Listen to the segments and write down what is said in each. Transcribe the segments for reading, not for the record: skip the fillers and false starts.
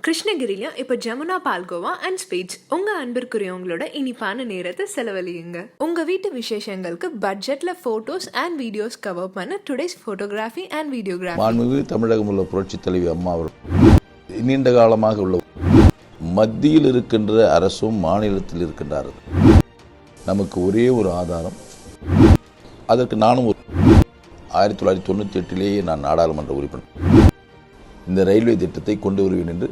கிருஷ்ணகிரியில இப்போ Jamuna palkova and sweets உங்க அன்பிற்குரியவங்களோட இனிப்பான நேரத்தை செலவழியுங்க. உங்க வீட்டு விசேஷங்களுக்கு பட்ஜெட்ல போட்டோஸ் அண்ட் வீடியோஸ் கவர் பண்ண டுடேஸ் போட்டோகிராஃபி அண்ட் வீடியோகிராஃபி. மாண்புமிகு தமிழகம் உள்ள புரட்சி தலைவி அம்மா அவர்கள் நீண்ட காலமாக உள்ள மத்தியில் இருக்கின்ற அரசும் மாநிலத்தில் இருக்கின்ற நமக்கு ஒரே ஒரு ஆதாரம். அதற்கு நானும் 1998 நான் நாடாளுமன்ற உறுப்பினர். இந்த ரயில்வே திட்டத்தை கொண்டு வருவேன் என்று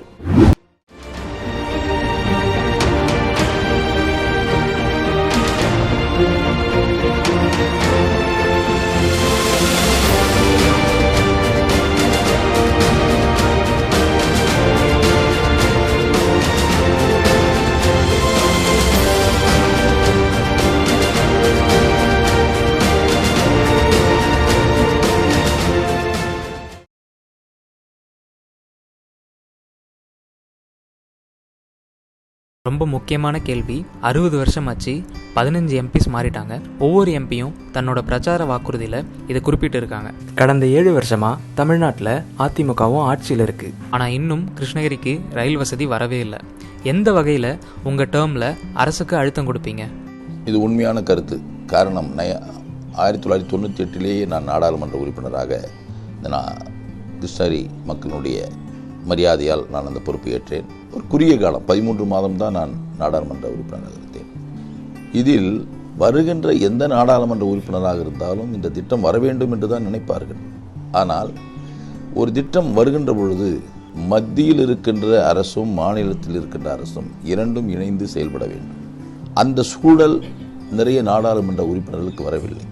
ரொம்ப முக்கியமான கேள்வி. 60 வருஷம் ஆச்சு, 15 எம்பிஸ் மாறிட்டாங்க. ஒவ்வொரு எம்பியும் தன்னோட பிரச்சார வாக்குறுதியில் இதை குறிப்பிட்டு இருக்காங்க. கடந்த 7 வருஷமாக தமிழ்நாட்டில் அதிமுகவும் ஆட்சியில் இருக்குது. ஆனால் இன்னும் கிருஷ்ணகிரிக்கு ரயில் வசதி வரவே இல்லை. எந்த வகையில் உங்கள் டேர்மில் அரசுக்கு அழுத்தம் கொடுப்பீங்க? இது உண்மையான கருத்து. காரணம், 1998 நான் நாடாளுமன்ற உறுப்பினராக கிருஷ்ணகிரி மக்களுடைய மரியாதையால் நான் அந்த பொறுப்பு ஏற்றேன். ஒரு குறுகிய காலம் 13 மாதம் தான் நான் நாடாளுமன்ற உறுப்பினராக இருந்தேன். இதில் வருகின்ற எந்த நாடாளுமன்ற உறுப்பினராக இருந்தாலும் இந்த திட்டம் வர வேண்டும் என்று தான் நினைப்பார்கள். ஆனால் ஒரு திட்டம் வருகின்ற பொழுது மத்தியில் இருக்கின்ற அரசும் மாநிலத்தில் இருக்கின்ற அரசும் இரண்டும் இணைந்து செயல்பட வேண்டும். அந்த சூழல் நிறைய நாடாளுமன்ற உறுப்பினர்களுக்கு வரவில்லை.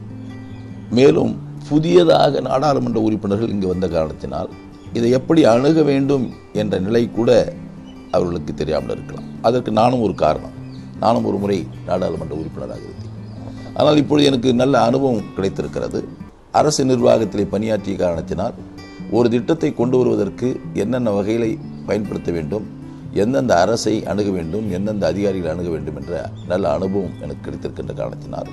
மேலும் புதியதாக நாடாளுமன்ற உறுப்பினர்கள் இங்கு வந்த காரணத்தினால் இதை எப்படி அணுக வேண்டும் என்ற நிலை கூட அவர்களுக்கு தெரியாமல் இருக்கலாம். அதற்கு நானும் ஒரு காரணம். நானும் ஒரு முறை நாடாளுமன்ற உறுப்பினராக இருந்தேன். ஆனால் இப்பொழுது எனக்கு நல்ல அனுபவம் கிடைத்திருக்கிறது. அரசு நிர்வாகத்திலே பணியாற்றிய காரணத்தினால் ஒரு திட்டத்தை கொண்டு வருவதற்கு என்னென்ன வகைகளை பயன்படுத்த வேண்டும், எந்தெந்த அரசை அணுக வேண்டும், எந்தெந்த அதிகாரிகளை அணுக வேண்டும் என்ற நல்ல அனுபவம் எனக்கு கிடைத்திருக்கின்ற காரணத்தினால்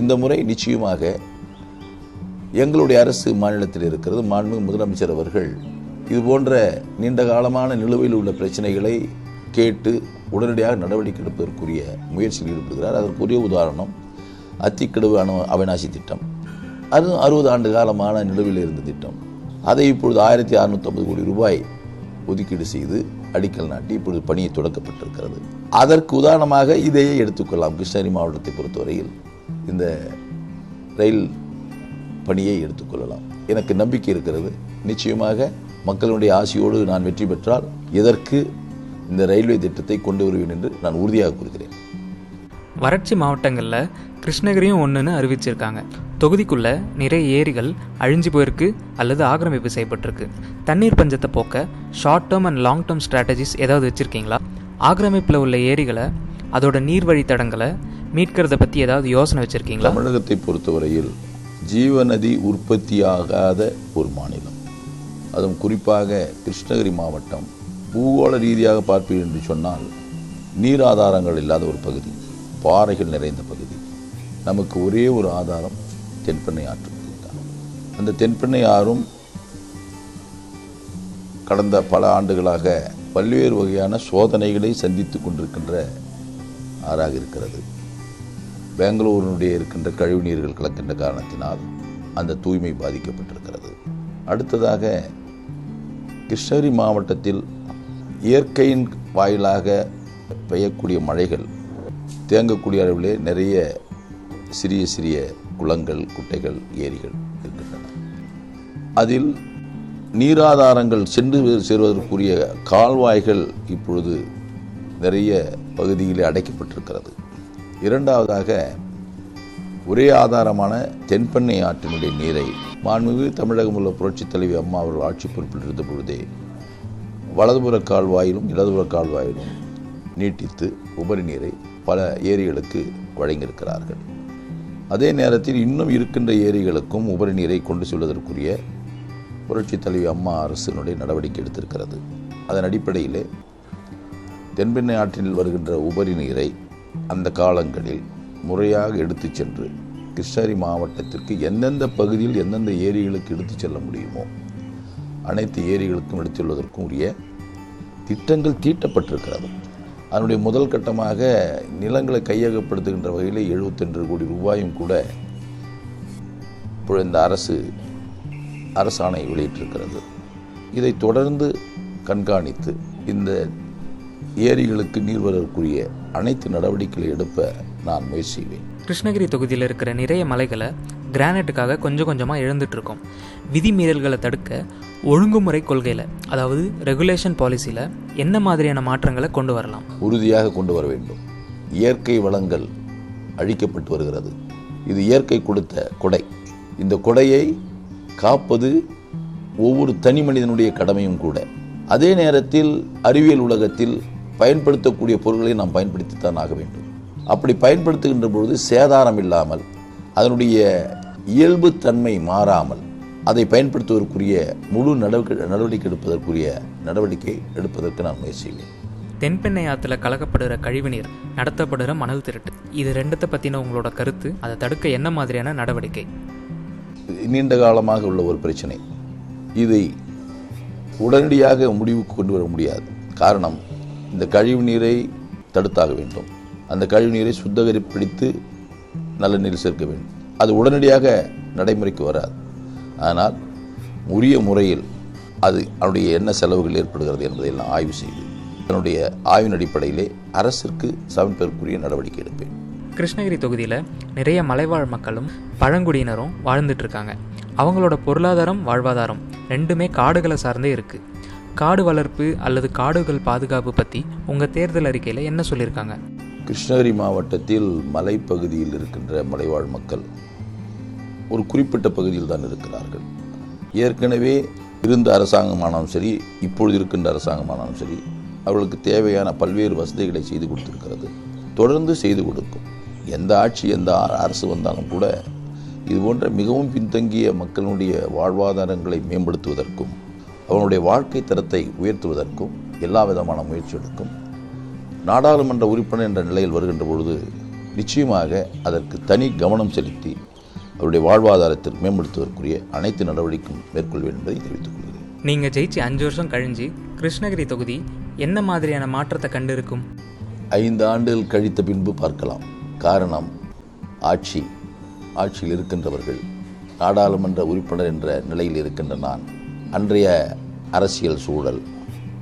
இந்த முறை நிச்சயமாக எங்களுடைய அரசு மாநிலத்தில் இருக்கிறது. மாண்புமிகு முதலமைச்சர் அவர்கள் இது போன்ற நீண்ட காலமான நிலுவையில் உள்ள பிரச்சனைகளை கேட்டு உடனடியாக நடவடிக்கை எடுப்பதற்குரிய முயற்சியில் ஈடுபடுகிறார். அதற்குரிய உதாரணம் அத்திக்கடவு அவிநாசி திட்டம். அது 60 ஆண்டு காலமான நிலுவையில் இருந்த திட்டம். அதை இப்பொழுது 1650 கோடி ரூபாய் ஒதுக்கீடு செய்து அடிக்கல் நாட்டி இப்பொழுது பணியை தொடக்கப்பட்டிருக்கிறது. அதற்கு உதாரணமாக இதையே எடுத்துக்கொள்ளலாம். கிருஷ்ணகிரி மாவட்டத்தை பொறுத்தவரையில் இந்த ரயில் பணியை எடுத்துக்கொள்ளலாம். எனக்கு நம்பிக்கை இருக்கிறது. நிச்சயமாக மக்களுடைய ஆசையோடு நான் வெற்றி பெற்றால் இதற்கு இந்த ரயில்வே திட்டத்தை கொண்டு வருவேன் என்று நான் உறுதியாக கூறுகிறேன். வறட்சி மாவட்டங்களில் கிருஷ்ணகிரியும் ஒன்றுன்னு அறிவிச்சிருக்காங்க. தொகுதிக்குள்ளே நிறைய ஏரிகள் அழிஞ்சு போயிருக்கு அல்லது ஆக்கிரமிப்பு செய்யப்பட்டிருக்கு. தண்ணீர் பஞ்சத்தை போக்க short term and long term strategies ஏதாவது வச்சுருக்கீங்களா? ஆக்கிரமிப்பில் உள்ள ஏரிகளை, அதோட நீர் வழித்தடங்களை மீட்கிறத பற்றி ஏதாவது யோசனை வச்சுருக்கீங்களா? தமிழகத்தை பொறுத்தவரையில் ஜீவநதி உற்பத்தியாகாத ஒரு மாநிலம். அதுவும் குறிப்பாக கிருஷ்ணகிரி மாவட்டம் பூகோள ரீதியாக பார்ப்பீர்கள் என்று சொன்னால் நீர் ஆதாரங்கள் இல்லாத ஒரு பகுதி, பாறைகள் நிறைந்த பகுதி. நமக்கு ஒரே ஒரு ஆதாரம் தென்பெண்ணை ஆற்று தான். அந்த தென்பெண்ணை ஆறும் கடந்த பல ஆண்டுகளாக பல்வேறு வகையான சோதனைகளை சந்தித்து கொண்டிருக்கின்ற ஆறாக இருக்கிறது. பெங்களூருடைய இருக்கின்ற கழிவு நீர்கள் கலக்கின்ற காரணத்தினால் அந்த தூய்மை பாதிக்கப்பட்டிருக்கிறது. அடுத்ததாக கிருஷ்ணகிரி மாவட்டத்தில் இயற்கையின் வாயிலாக பெய்யக்கூடிய மழைகள் தேங்கக்கூடிய அளவிலே நிறைய சிறிய சிறிய குளங்கள், குட்டைகள், ஏரிகள் இருக்கின்றன. அதில் நீராதாரங்கள் சென்று சேருவதற்குரிய கால்வாய்கள் இப்பொழுது நிறைய பகுதியிலே அடைக்கப்பட்டிருக்கிறது. இரண்டாவதாக ஒரே ஆதாரமான தென்பெண்ணை ஆற்றினுடைய நீரை மாண்புமிகு தமிழகம் உள்ள புரட்சி தலைவி அம்மா அவர்கள் ஆட்சி பொறுப்பில் இருந்த பொழுதே வலதுபுற கால்வாயிலும் இடதுபுற கால்வாயிலும் நீட்டித்து உபரி நீரை பல ஏரிகளுக்கு வழங்கியிருக்கிறார்கள். அதே நேரத்தில் இன்னும் இருக்கின்ற ஏரிகளுக்கும் உபரி நீரை கொண்டு செல்வதற்குரிய புரட்சி தலைவி அம்மா அரசினுடைய நடவடிக்கை எடுத்திருக்கிறது. அதன் அடிப்படையிலே தென்பெண்ணை ஆற்றில் வருகின்ற உபரி நீரை அந்த காலங்களில் முறையாக எடுத்து சென்று கிருஷ்ணகிரி மாவட்டத்திற்கு எந்தெந்த பகுதியில் எந்தெந்த ஏரிகளுக்கு எடுத்து செல்ல முடியுமோ அனைத்து ஏரிகளுக்கும் எடுத்துள்ளதற்கும் உரிய திட்டங்கள் தீட்டப்பட்டிருக்கிறது. அதனுடைய முதல் கட்டமாக நிலங்களை கையகப்படுத்துகின்ற வகையில் 72 கோடி ரூபாயும் கூட இந்த அரசாணை வெளியிட்டிருக்கிறது. இதை தொடர்ந்து கண்காணித்து இந்த ஏரிகளுக்கு நீர் வருவதற்குரிய அனைத்து நடவடிக்கைகளை எடுப்ப நான் முயற்சி செய்வேன். கிருஷ்ணகிரி தொகுதியில் இருக்கிற நிறைய மலைகளை கிரானைட்டுக்காக கொஞ்சம் கொஞ்சமாக இழந்துட்டு இருக்கோம். விதிமீறல்களை தடுக்க ஒழுங்குமுறை கொள்கையில், அதாவது ரெகுலேஷன் பாலிசியில் என்ன மாதிரியான மாற்றங்களை கொண்டு வரலாம்? உறுதியாக கொண்டு வர வேண்டும். இயற்கை வளங்கள் அழிக்கப்பட்டு வருகிறது. இது இயற்கை கொடுத்த கொடை. இந்த கொடையை காப்பது ஒவ்வொரு தனி மனிதனுடைய கடமையும் கூட. அதே நேரத்தில் அறிவியல் உலகத்தில் பயன்படுத்தக்கூடிய பொருட்களை நாம் பயன்படுத்தித்தான் ஆக வேண்டும். அப்படி பயன்படுத்துகின்ற பொழுது சேதாரம் இல்லாமல், அதனுடைய இயல்பு தன்மை மாறாமல் அதை பயன்படுத்துவதற்குரிய முழு நடவடிக்கை எடுப்பதற்கு நான் முயற்சி செய்வேன். தென்பெண்ணை ஆற்றுல கலக்கப்படுகிற கழிவுநீர், நடத்தப்படுகிற மணல் திருட்டு, இது ரெண்டத்தை பற்றின உங்களோட கருத்து? அதை தடுக்க என்ன மாதிரியான நடவடிக்கை? நீண்ட காலமாக உள்ள ஒரு பிரச்சனை. இதை உடனடியாக முடிவுக்கு கொண்டு வர முடியாது. காரணம், இந்த கழிவு நீரை தடுத்தாக வேண்டும். அந்த கழிவு நீரை சுத்திகரிப்பிடித்து நல்ல நீர் சேர்க்க வேண்டும். அது உடனடியாக நடைமுறைக்கு வராது. ஆனால் உரிய முறையில் அதனுடைய என்ன செலவுகள் ஏற்படுகிறது என்பதையெல்லாம் ஆய்வு செய்து அதனுடைய ஆய்வின் அடிப்படையிலே அரசிற்கு சமர்ப்பிற்குரிய நடவடிக்கை எடுப்பேன். கிருஷ்ணகிரி தொகுதியில் நிறைய மலைவாழ் மக்களும் பழங்குடியினரும் வாழ்ந்துட்டு இருக்காங்க. அவங்களோட பொருளாதாரம், வாழ்வாதாரம் ரெண்டுமே காடுகளை சார்ந்தே இருக்குது. காடு வளர்ப்பு அல்லது காடுகள் பாதுகாப்பு பற்றி உங்கள் தேர்தல் அறிக்கையில் என்ன சொல்லியிருக்காங்க? கிருஷ்ணகிரி மாவட்டத்தில் மலைப்பகுதியில் இருக்கின்ற மலைவாழ் மக்கள் ஒரு குறிப்பிட்ட பகுதியில் தான் இருக்கிறார்கள். ஏற்கனவே இருந்த அரசாங்கமானாலும் சரி, இப்பொழுது இருக்கின்ற அரசாங்கமானாலும் சரி, அவர்களுக்கு தேவையான பல்வேறு வசதிகளை செய்து கொடுத்திருக்கிறது. தொடர்ந்து செய்து கொடுக்கும். எந்த ஆட்சி, எந்த அரசு வந்தாலும் கூட இது போன்ற மிகவும் பின்தங்கிய மக்களுடைய வாழ்வாதாரங்களை மேம்படுத்துவதற்கும் அவனுடைய வாழ்க்கை தரத்தை உயர்த்துவதற்கும் எல்லா விதமான முயற்சி எடுக்கும். நாடாளுமன்ற உறுப்பினர் என்ற நிலையில் வருகின்ற பொழுது நிச்சயமாக அதற்கு தனி கவனம் செலுத்தி அவருடைய வாழ்வாதாரத்தில் மேம்படுத்துவதற்குரிய அனைத்து நடவடிக்கையும் மேற்கொள்வேன் என்பதை தெரிவித்துக் கொள்கிறேன். நீங்கள் ஜெயிச்சு 5 வருஷம் கழிஞ்சு கிருஷ்ணகிரி தொகுதி என்ன மாதிரியான மாற்றத்தை கண்டிருக்கும்? 5 ஆண்டுகள் கழித்த பின்பு பார்க்கலாம். காரணம், ஆட்சியில் இருக்கின்றவர்கள், நாடாளுமன்ற உறுப்பினர் என்ற நிலையில் இருக்கின்ற நான், அன்றைய அரசியல் சூழல்,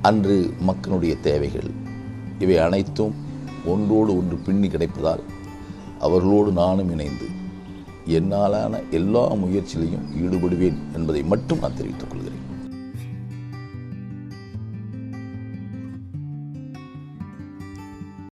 அன்று மக்களுடைய தேவைகள், இவை அனைத்தும் ஒன்றோடு ஒன்று பின்னி கிடைப்பதால் அவர்களோடு நானும் இணைந்து என்னாலான எல்லா முயற்சியிலையும் ஈடுபடுவேன் என்பதை மட்டும் நான் தெரிவித்துக் கொள்கிறேன்.